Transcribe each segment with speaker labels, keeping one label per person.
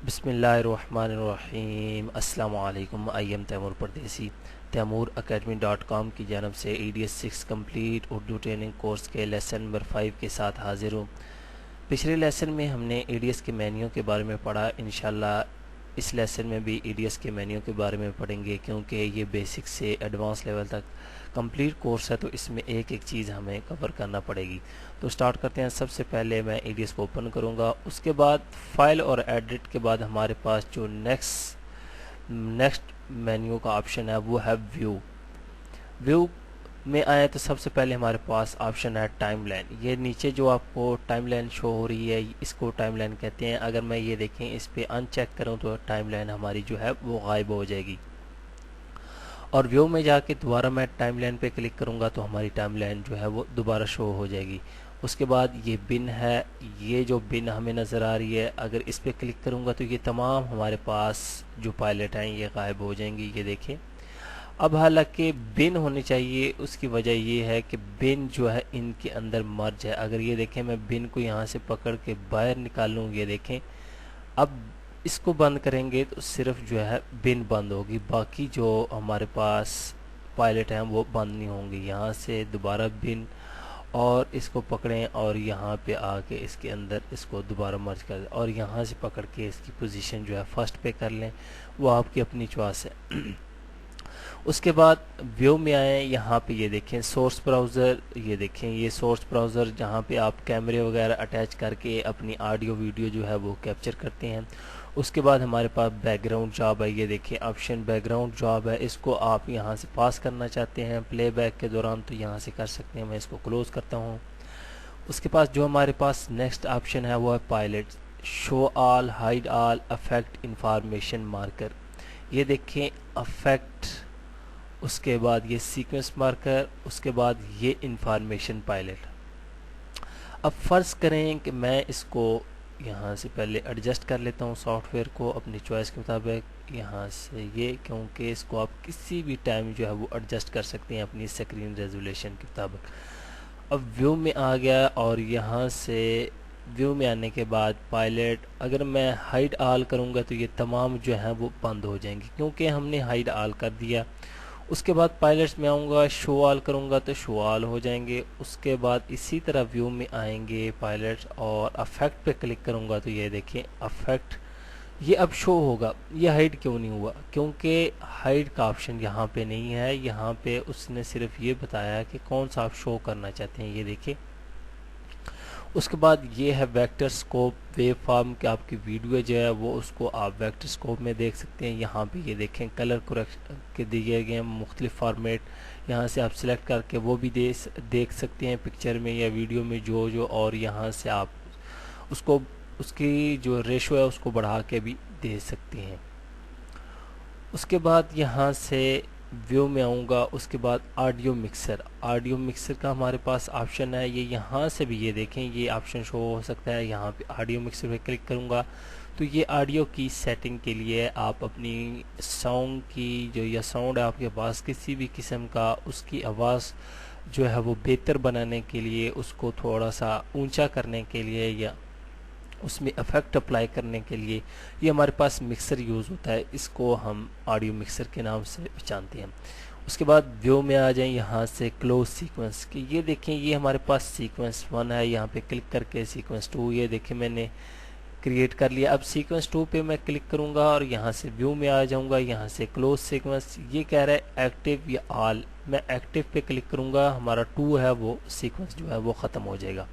Speaker 1: बिस्मिल्लाहिर्रहमानिर्रहीम। अस्सलाम वालेकुम। आई एम तैमूर परदेसी। तैमूरacademy.com की जानब से ADS 6 complete Urdu training course के लेसन नंबर 5 के साथ हाजिर हूँ। पिछले लेसन में हमने ADS के मेन्यू के बारे में पढ़ा। इंशाल्लाह इस लेसन में भी ADS के मेन्यू के बारे में पढ़ेंगे, क्योंकि ये बेसिक से एडवांस लेवल तक कंप्लीट कोर्स है, तो इसमें एक एक चीज़ हमें कवर करना पड़ेगी। तो स्टार्ट करते हैं। सबसे पहले मैं ADS को ओपन करूँगा, उसके बाद फाइल और एडिट के बाद हमारे पास जो नेक्स्ट मेन्यू का ऑप्शन है वो है व्यू। व्यू में आए तो सबसे पहले हमारे पास ऑप्शन है टाइमलाइन। ये नीचे जो आपको टाइमलाइन शो हो रही है, इसको टाइमलाइन कहते हैं। अगर मैं ये देखें इस पर अनचेक करूं तो टाइमलाइन हमारी जो है वो गायब हो जाएगी। और व्यू में जाके दोबारा मैं टाइमलाइन पे क्लिक करूंगा तो हमारी टाइमलाइन जो है वो दोबारा शो हो जाएगी। उसके बाद ये बिन है, ये जो बिन हमें नज़र आ रही है, अगर इस पर क्लिक करूंगा तो ये तमाम हमारे पास जो पायलट हैं ये गायब हो जाएंगी। ये देखें। अब हालांकि बिन होनी चाहिए, उसकी वजह ये है कि बिन जो है इनके अंदर मर्ज है। अगर ये देखें मैं बिन को यहाँ से पकड़ के बाहर निकालूँ, ये देखें। अब इसको बंद करेंगे तो सिर्फ जो है बिन बंद होगी, बाकी जो हमारे पास पायलट हैं वो बंद नहीं होंगे। यहाँ से दोबारा बिन और इसको पकड़ें और यहाँ पे आके इसके अंदर इसको दोबारा मर्ज कर दें और यहाँ से पकड़ के इसकी पोजीशन जो है फर्स्ट पे कर लें। वो आपकी अपनी चॉइस है। उसके बाद व्यू में आए, यहाँ पे ये देखें सोर्स ब्राउज़र। ये देखें ये सोर्स ब्राउज़र जहाँ पे आप कैमरे वगैरह अटैच करके अपनी ऑडियो वीडियो जो है वो कैप्चर करते हैं। उसके बाद हमारे पास बैकग्राउंड जॉब है। ये देखिए ऑप्शन बैकग्राउंड जॉब है, इसको आप यहाँ से पास करना चाहते हैं प्लेबैक के दौरान तो यहाँ से कर सकते हैं। मैं इसको क्लोज़ करता हूँ। उसके पास जो हमारे पास नेक्स्ट ऑप्शन है वो है pilot. Show all, hide all, affect, information marker. ये देखें अफेक्ट, उसके बाद ये सीक्वेंस मार्कर, उसके बाद ये इंफॉर्मेशन पायलट। अब फ़र्ज़ करें कि मैं इसको यहाँ से पहले एडजस्ट कर लेता हूँ सॉफ्टवेयर को अपनी चॉइस के मुताबिक। यहाँ से ये, क्योंकि इसको आप किसी भी टाइम जो है वो एडजस्ट कर सकते हैं अपनी स्क्रीन रेजोल्यूशन के मुताबिक। अब व्यू में आ गया और यहाँ से व्यू में आने के बाद पायलट, अगर मैं हाइड ऑल करूँगा तो ये तमाम जो है वो बंद हो जाएंगे, क्योंकि हमने हाइड ऑल कर दिया। उसके बाद पायलट्स में आऊँगा, शो ऑल करूँगा तो शो ऑल हो जाएंगे। उसके बाद इसी तरह व्यू में आएंगे पायलट्स और अफेक्ट पे क्लिक करूँगा तो ये देखें अफेक्ट ये अब शो होगा। ये हाइड क्यों नहीं हुआ? क्योंकि हाइड का ऑप्शन यहाँ पे नहीं है। यहाँ पे उसने सिर्फ ये बताया कि कौन सा आप शो करना चाहते हैं। ये देखिए। उसके बाद ये है वेक्टर स्कोप वेव फॉर्म कि आपकी वीडियो जो है वो उसको आप वेक्टर स्कोप में देख सकते हैं। यहाँ पे ये देखें कलर करेक्शन के दिए गए हैं मुख्तलिफ फॉर्मेट, यहाँ से आप सिलेक्ट करके वो भी देख सकते हैं पिक्चर में या वीडियो में जो और यहाँ से आप उसको उसकी जो रेशो है उसको बढ़ा के भी दे सकते हैं। उसके बाद यहाँ से व्यू में आऊँगा। उसके बाद ऑडियो मिक्सर, ऑडियो मिक्सर का हमारे पास ऑप्शन है। ये यहाँ से भी ये देखें ये ऑप्शन शो हो सकता है। यहाँ पे ऑडियो मिक्सर पे क्लिक करूँगा तो ये ऑडियो की सेटिंग के लिए आप अपनी साउंड की जो या साउंड है आपके पास किसी भी किस्म का, उसकी आवाज़ जो है वो बेहतर बनाने के लिए, उसको थोड़ा सा ऊंचा करने के लिए या उसमें इफेक्ट अप्लाई करने के लिए ये हमारे पास मिक्सर यूज़ होता है। इसको हम ऑडियो मिक्सर के नाम से पहचानते हैं। उसके बाद व्यू में आ जाएं, यहाँ से क्लोज सीक्वेंस की ये देखें ये हमारे पास सीक्वेंस 1 है। यहाँ पे क्लिक करके सीक्वेंस 2 ये देखें मैंने क्रिएट कर लिया। अब सीक्वेंस 2 पे मैं क्लिक करूँगा और यहाँ से व्यू में आ जाऊँगा। यहाँ से क्लोज सीक्वेंस ये कह रहा है एक्टिव या ऑल, मैं एक्टिव पे क्लिक करूँगा, हमारा 2 है वो सीक्वेंस जो है वो ख़त्म हो जाएगा।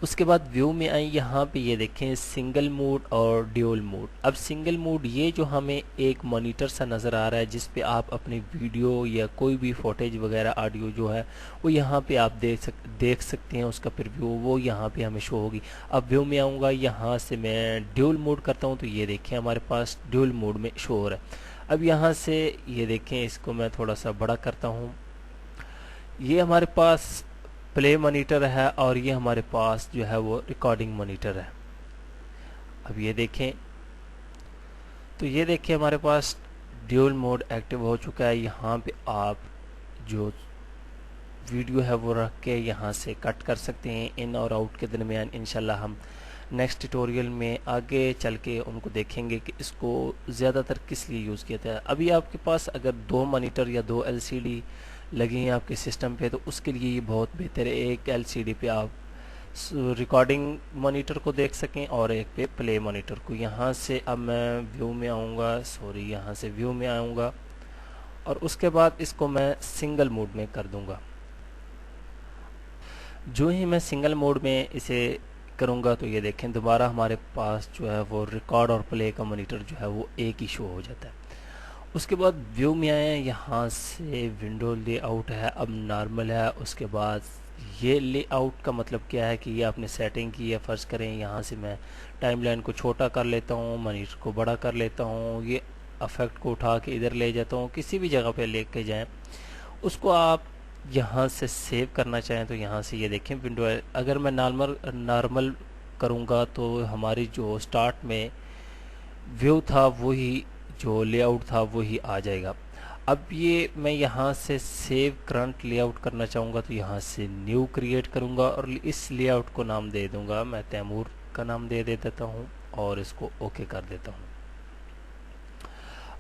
Speaker 1: उसके बाद व्यू में आई, यहाँ पे ये देखें सिंगल मोड और ड्यूल मोड। अब सिंगल मोड ये जो हमें एक मॉनिटर सा नज़र आ रहा है जिस पे आप अपनी वीडियो या कोई भी फुटेज वगैरह ऑडियो जो है वो यहाँ पे आप देख सकते हैं, उसका प्रीव्यू वो यहाँ पे हमें शो होगी। अब व्यू में आऊँगा, यहाँ से मैं ड्यूल मोड करता हूँ तो ये देखें हमारे पास ड्यूल मोड में शो हो रहा है। अब यहाँ से ये देखें इसको मैं थोड़ा सा बड़ा करता हूँ। ये हमारे पास प्ले मॉनिटर है और ये हमारे पास जो है वो रिकॉर्डिंग मॉनिटर है। अब ये देखें तो ये देखिए हमारे पास ड्यूल मोड एक्टिव हो चुका है। यहाँ पे आप जो वीडियो है वो रख के यहाँ से कट कर सकते हैं इन और आउट के दरमियान। इंशाल्लाह हम नेक्स्ट ट्यूटोरियल में आगे चल के उनको देखेंगे कि इसको ज़्यादातर किस लिए यूज़ किया जाता है। अभी आपके पास अगर 2 मॉनिटर या 2 एलसीडी लगी हैं आपके सिस्टम पे, तो उसके लिए ये बहुत बेहतर है। एक एलसीडी पे आप रिकॉर्डिंग मॉनिटर को देख सकें और एक पे प्ले मॉनिटर को। यहाँ से अब मैं व्यू में आऊँगा, सॉरी यहाँ से व्यू में आऊँगा और उसके बाद इसको मैं सिंगल मोड में कर दूँगा। जो ही मैं सिंगल मोड में इसे करूँगा तो ये देखें दोबारा हमारे पास जो है वो रिकॉर्ड और प्ले का मॉनिटर जो है वो एक ही शो हो जाता है। उसके बाद व्यू में आए, यहाँ से विंडो लेआउट है, अब नॉर्मल है। उसके बाद ये लेआउट का मतलब क्या है कि ये आपने सेटिंग की है। फर्ज करें यहाँ से मैं टाइमलाइन को छोटा कर लेता हूँ, मॉनिटर को बड़ा कर लेता हूँ, ये इफेक्ट को उठा के इधर ले जाता हूँ, किसी भी जगह पे लेके जाएं। उसको आप यहाँ से सेव करना चाहें तो यहाँ से ये देखें विंडो, अगर मैं नॉर्मल करूँगा तो हमारी जो स्टार्ट में व्यू था वही, जो लेआउट था वही आ जाएगा। अब ये मैं यहाँ से सेव करंट लेआउट करना चाहूँगा तो यहाँ से न्यू क्रिएट करूँगा और इस लेआउट को नाम दे दूँगा, मैं तैमूर का नाम दे देता हूँ और इसको ओके कर देता हूँ।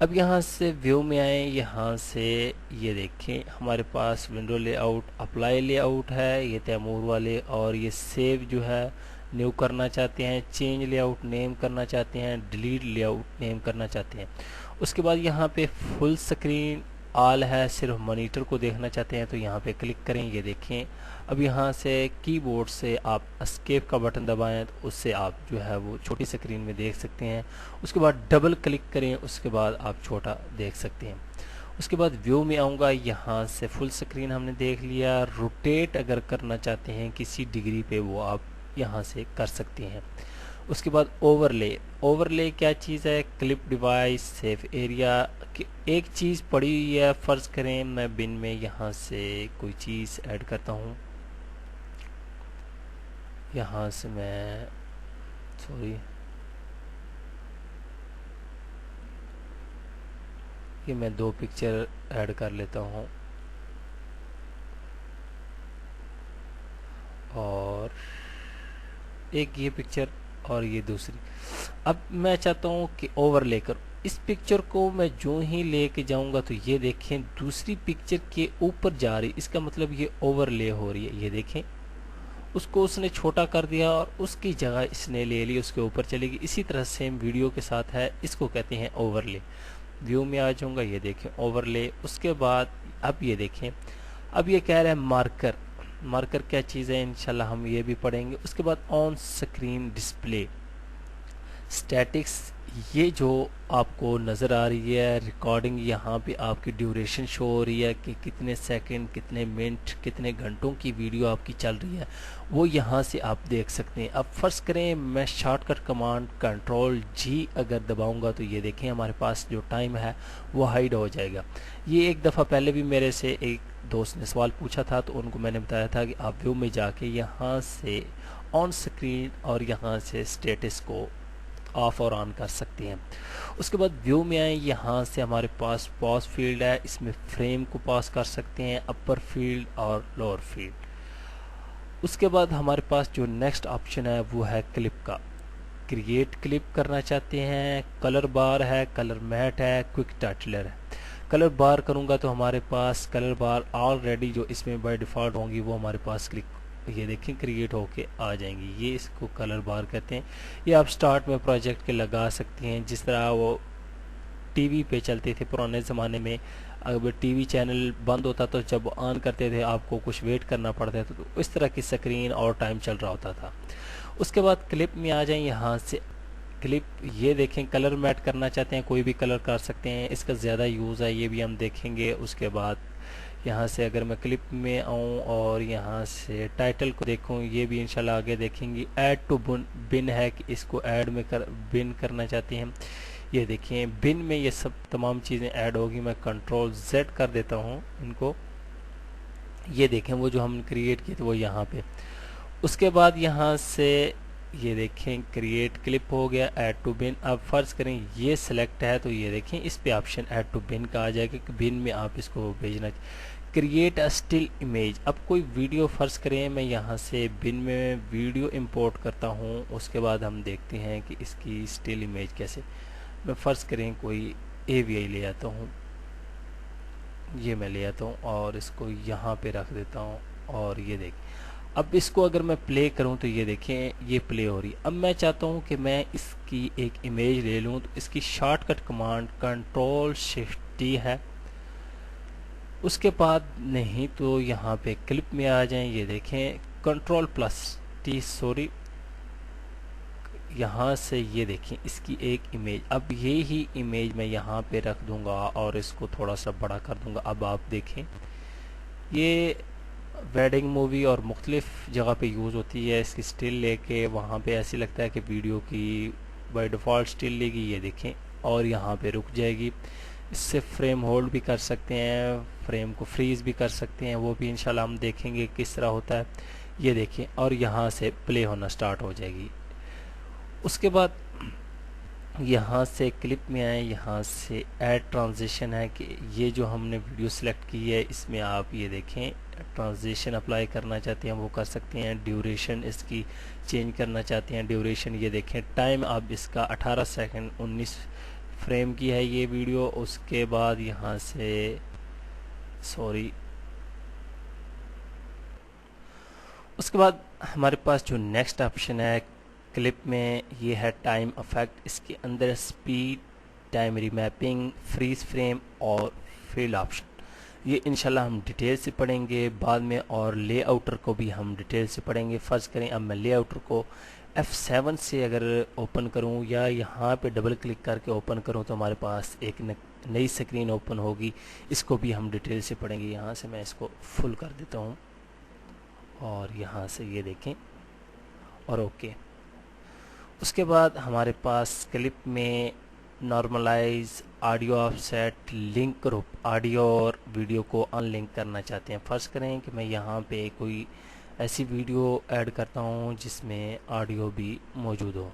Speaker 1: अब यहाँ से व्यू में आए, यहाँ से ये देखें हमारे पास विंडो लेआउट, अप्लाई लेआउट है ये तैमूर वाले, और ये सेव जो है न्यू करना चाहते हैं, चेंज लेआउट नेम करना चाहते हैं, डिलीट लेआउट नेम करना चाहते हैं। उसके बाद यहाँ पे फुल स्क्रीन ऑल है, सिर्फ मॉनिटर को देखना चाहते हैं तो यहाँ पे क्लिक करें। ये देखें अब यहाँ से कीबोर्ड से आप एस्केप का बटन दबाएं तो उससे आप जो है वो छोटी स्क्रीन में देख सकते हैं। उसके बाद डबल क्लिक करें, उसके बाद आप छोटा देख सकते हैं। उसके बाद व्यू में आऊँगा, यहाँ से फुल स्क्रीन हमने देख लिया। रोटेट अगर करना चाहते हैं किसी डिग्री पे वो आप यहाँ से कर सकते हैं। उसके बाद ओवरले, ओवरले क्या चीज़ है, क्लिप डिवाइस, सेफ एरिया की एक चीज़ पड़ी हुई है। फ़र्ज़ करें मैं बिन में यहाँ से कोई चीज़ ऐड करता हूँ, यहाँ से मैं सॉरी ये मैं 2 पिक्चर ऐड कर लेता हूँ और एक ये पिक्चर और ये दूसरी। अब मैं चाहता हूँ कि ओवरले कर, इस पिक्चर को मैं जो ही लेके जाऊंगा तो ये देखें दूसरी पिक्चर के ऊपर जा रही, इसका मतलब ये ओवरले हो रही है। ये देखें उसको उसने छोटा कर दिया और उसकी जगह इसने ले ली, उसके ऊपर चलेगी। इसी तरह सेम वीडियो के साथ है, इसको कहते हैं ओवरले। व्यू में आ जाऊंगा, ये देखें ओवरले। उसके बाद अब ये देखें, अब ये कह रहा है मार्कर, मार्कर क्या चीज़ है इंशाल्लाह हम ये भी पढ़ेंगे। उसके बाद ऑन स्क्रीन डिस्प्ले स्टैटिक्स, ये जो आपको नज़र आ रही है रिकॉर्डिंग, यहाँ पे आपकी ड्यूरेशन शो हो रही है कि कितने सेकंड, कितने मिनट, कितने घंटों की वीडियो आपकी चल रही है, वो यहाँ से आप देख सकते हैं। अब फ़र्ज़ करें मैं शॉर्टकट कमांड कंट्रोल जी अगर दबाऊंगा तो ये देखें हमारे पास जो टाइम है वो हाइड हो जाएगा। ये एक दफ़ा पहले भी मेरे से एक दोस्त ने सवाल पूछा था तो उनको मैंने बताया था कि आप व्यू में जाके यहाँ से ऑन स्क्रीन और यहाँ से स्टेटस को ऑफ और ऑन कर सकते हैं। उसके बाद व्यू में आए, यहाँ से हमारे पास पॉज फील्ड है, इसमें फ्रेम को पॉज कर सकते हैं, अपर फील्ड और लोअर फील्ड। उसके बाद हमारे पास जो नेक्स्ट ऑप्शन है वो है क्लिप का, क्रिएट क्लिप करना चाहते हैं, कलर बार है, कलर मैट है, क्विक टाइटलर है। कलर बार करूँगा तो हमारे पास कलर बार ऑलरेडी जो इसमें बाय डिफ़ॉल्ट होंगी वो हमारे पास क्लिक, ये देखें क्रिएट होके आ जाएंगी। ये इसको कलर बार कहते हैं। ये आप स्टार्ट में प्रोजेक्ट के लगा सकते हैं, जिस तरह वो टीवी पे चलते थे पुराने ज़माने में। अगर टीवी चैनल बंद होता तो जब ऑन करते थे आपको कुछ वेट करना पड़ता था, तो इस तरह की स्क्रीन और टाइम चल रहा होता था। उसके बाद क्लिप में आ जाएं, यहाँ से क्लिप ये देखें कलर मैट करना चाहते हैं कोई भी कलर कर सकते हैं, इसका ज़्यादा यूज़ है ये भी हम देखेंगे। उसके बाद यहाँ से अगर मैं क्लिप में आऊँ और यहाँ से टाइटल को देखूँ, ये भी इंशाल्लाह आगे देखेंगे। ऐड टू बिन है कि इसको ऐड में बिन करना चाहते हैं, ये देखिए बिन में ये सब तमाम चीज़ें ऐड होगी। मैं कंट्रोल Z कर देता हूँ इनको, ये देखें वो जो हम क्रिएट किए थे वो यहाँ पे। उसके बाद यहाँ से ये देखें क्रिएट क्लिप हो गया, ऐड टू बिन। अब फ़र्ज़ करें ये सिलेक्ट है तो ये देखें इस पे ऑप्शन ऐड टू बिन का आ जाएगा कि बिन में आप इसको भेजना। Create a still image. अब कोई वीडियो फ़र्ज़ करें मैं यहाँ से बिन में वीडियो इंपोर्ट करता हूँ, उसके बाद हम देखते हैं कि इसकी स्टिल इमेज कैसे। मैं फ़र्ज़ करें कोई AVI ले आता हूँ, ये मैं ले आता हूँ और इसको यहाँ पे रख देता हूँ और ये देख। अब इसको अगर मैं प्ले करूँ तो ये देखें ये प्ले हो रही। अब मैं चाहता हूँ कि मैं इसकी एक इमेज ले लूँ, तो इसकी शॉर्टकट कमांड Ctrl+Shift+T है। उसके बाद नहीं तो यहाँ पे क्लिप में आ जाएं, ये देखें Ctrl+T, सॉरी, यहाँ से ये देखें इसकी एक इमेज। अब ये ही इमेज मैं यहाँ पे रख दूंगा और इसको थोड़ा सा बड़ा कर दूंगा। अब आप देखें ये वेडिंग मूवी और मुख्तलिफ जगह पे यूज़ होती है। इसकी स्टिल लेके वहाँ पे ऐसी लगता है कि वीडियो की बाय डिफ़ॉल्ट स्टिल लेगी, ये देखें, और यहाँ पे रुक जाएगी। इससे फ्रेम होल्ड भी कर सकते हैं, फ्रेम को फ्रीज़ भी कर सकते हैं, वो भी इंशाल्लाह हम देखेंगे किस तरह होता है। ये देखें और यहाँ से प्ले होना स्टार्ट हो जाएगी। उसके बाद यहाँ से क्लिप में आए, यहाँ से ऐड ट्रांजिशन है कि ये जो हमने वीडियो सिलेक्ट की है इसमें आप ये देखें ट्रांजिशन अप्लाई करना चाहते हैं वो कर सकते हैं। ड्यूरेशन इसकी चेंज करना चाहते हैं, ड्यूरेशन ये देखें। टाइम अब इसका 18 सेकंड 19 फ्रेम की है ये वीडियो। उसके बाद यहाँ से सॉरी, उसके बाद हमारे पास जो नेक्स्ट ऑप्शन है क्लिप में ये है टाइम इफेक्ट। इसके अंदर speed, time remapping, freeze frame और फिल ऑप्शन। ये इंशाल्लाह हम डिटेल से पढ़ेंगे बाद में, और लेआउटर को भी हम डिटेल से पढ़ेंगे। फ़र्ज़ करें अब मैं लेआउटर को F7 से अगर ओपन करूं या यहाँ पे डबल क्लिक करके ओपन करूं तो हमारे पास एक नई स्क्रीन ओपन होगी। इसको भी हम डिटेल से पढ़ेंगे। यहाँ से मैं इसको फुल कर देता हूँ और यहाँ से ये देखें और ओके। उसके बाद हमारे पास क्लिप में normalize, audio offset, link group, audio और वीडियो को अनलिंक करना चाहते हैं। फ़र्ज़ करें कि मैं यहाँ पे कोई ऐसी वीडियो ऐड करता हूँ जिसमें ऑडियो भी मौजूद हो।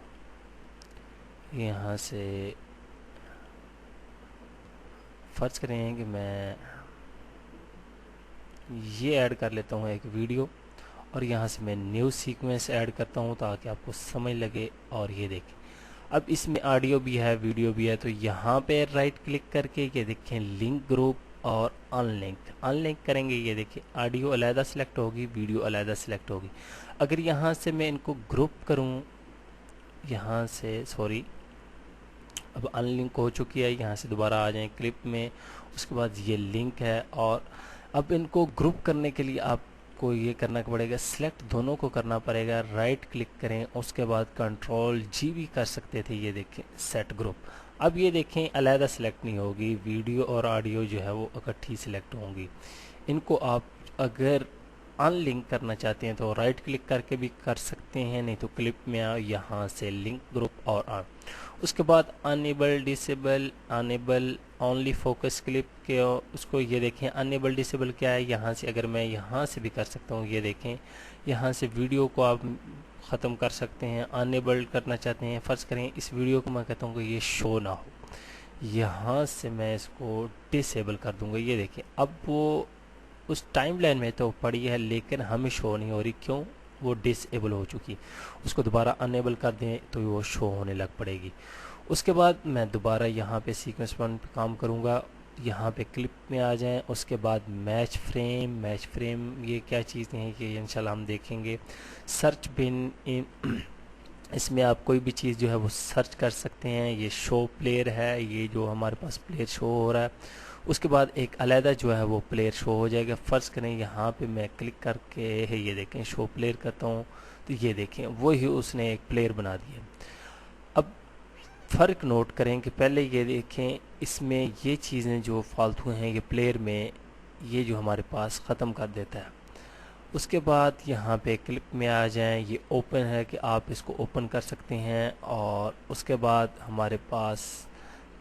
Speaker 1: यहाँ से फ़र्ज़ करें कि मैं ये ऐड कर लेता हूँ एक वीडियो, और यहाँ से मैं न्यू सीक्वेंस ऐड करता हूँ ताकि आपको समझ लगे। और ये देखें अब इसमें ऑडियो भी है वीडियो भी है, तो यहाँ पे राइट क्लिक करके ये देखें लिंक ग्रुप और अनलिंक करेंगे। ये देखिए ऑडियो अलहदा सेलेक्ट होगी, वीडियो अलहदा सेलेक्ट होगी। अगर यहाँ से मैं इनको ग्रुप करूँ, यहाँ से सॉरी अब अनलिंक हो चुकी है, यहाँ से दोबारा आ जाएं क्लिप में। उसके बाद ये लिंक है, और अब इनको ग्रुप करने के लिए आपको ये करना पड़ेगा, सिलेक्ट दोनों को करना पड़ेगा। राइट क्लिक करें, उसके बाद Ctrl+G भी कर सकते थे। ये देखें सेट ग्रुप। अब ये देखें अलहदा सेलेक्ट नहीं होगी, वीडियो और ऑडियो जो है वो इकट्ठी सेलेक्ट होंगी। इनको आप अगर अनलिंक करना चाहते हैं तो राइट क्लिक करके भी कर सकते हैं, नहीं तो क्लिप में आओ, यहाँ से लिंक ग्रुप और ऑन। उसके बाद enable disable, enable only focus clip के, उसको ये देखें अनेबल डिसेबल क्या है। यहाँ से अगर मैं यहाँ से भी कर सकता हूँ, ये देखें यहाँ से वीडियो को आप ख़त्म कर सकते हैं। अनेबल करना चाहते हैं, फ़र्ज़ करें इस वीडियो को मैं कहता हूँ कि ये शो ना हो, यहाँ से मैं इसको डिसेबल कर दूँगा। ये देखें अब वो उस टाइमलाइन में तो पड़ी है लेकिन हमें शो नहीं हो रही, क्यों? वो डिसेबल हो चुकी। उसको दोबारा अनेबल कर दें तो वो शो होने लग पड़ेगी। उसके बाद मैं दोबारा यहाँ पे सीक्वेंस 1 पे काम करूँगा। यहाँ पे क्लिप में आ जाएं, उसके बाद मैच फ्रेम ये क्या चीज़ें हैं कि इंशाल्लाह हम देखेंगे। सर्च बिन इसमें आप कोई भी चीज़ जो है वो सर्च कर सकते हैं। ये शो प्लेयर है, ये जो हमारे पास प्लेयर शो हो रहा है। उसके बाद एक अलहदा जो है वो प्लेयर शो हो जाएगा। फ़र्ज़ करें यहाँ पे मैं क्लिक करके ये देखें शो प्लेयर करता हूँ, तो ये देखें वही उसने एक प्लेयर बना दिया। अब फ़र्क नोट करें कि पहले ये देखें इसमें ये चीज़ें जो फालतू हैं ये प्लेयर में ये जो हमारे पास ख़त्म कर देता है। उसके बाद यहाँ पे क्लिप में आ जाएं, ये ओपन है कि आप इसको ओपन कर सकते हैं। और उसके बाद हमारे पास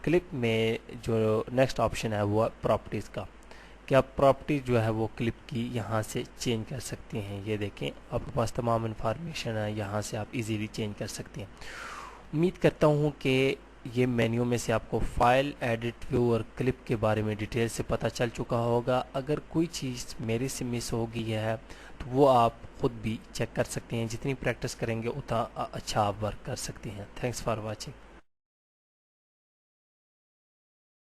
Speaker 1: क्लिप में जो नेक्स्ट ऑप्शन है वो प्रॉपर्टीज़ का, कि आप प्रॉपर्टी जो है वो क्लिप की यहाँ से चेंज कर सकते हैं। ये देखें आपके पास तमाम इन्फॉर्मेशन है, यहाँ से आप इजीली चेंज कर सकते हैं। उम्मीद करता हूँ कि ये मेन्यू में से आपको फाइल, एडिट, व्यू और क्लिप के बारे में डिटेल से पता चल चुका होगा। अगर कोई चीज़ मेरे से मिस हो गई है तो वो आप खुद भी चेक कर सकते हैं। जितनी प्रैक्टिस करेंगे उतना अच्छा आप वर्क कर सकते हैं। Thanks for watching.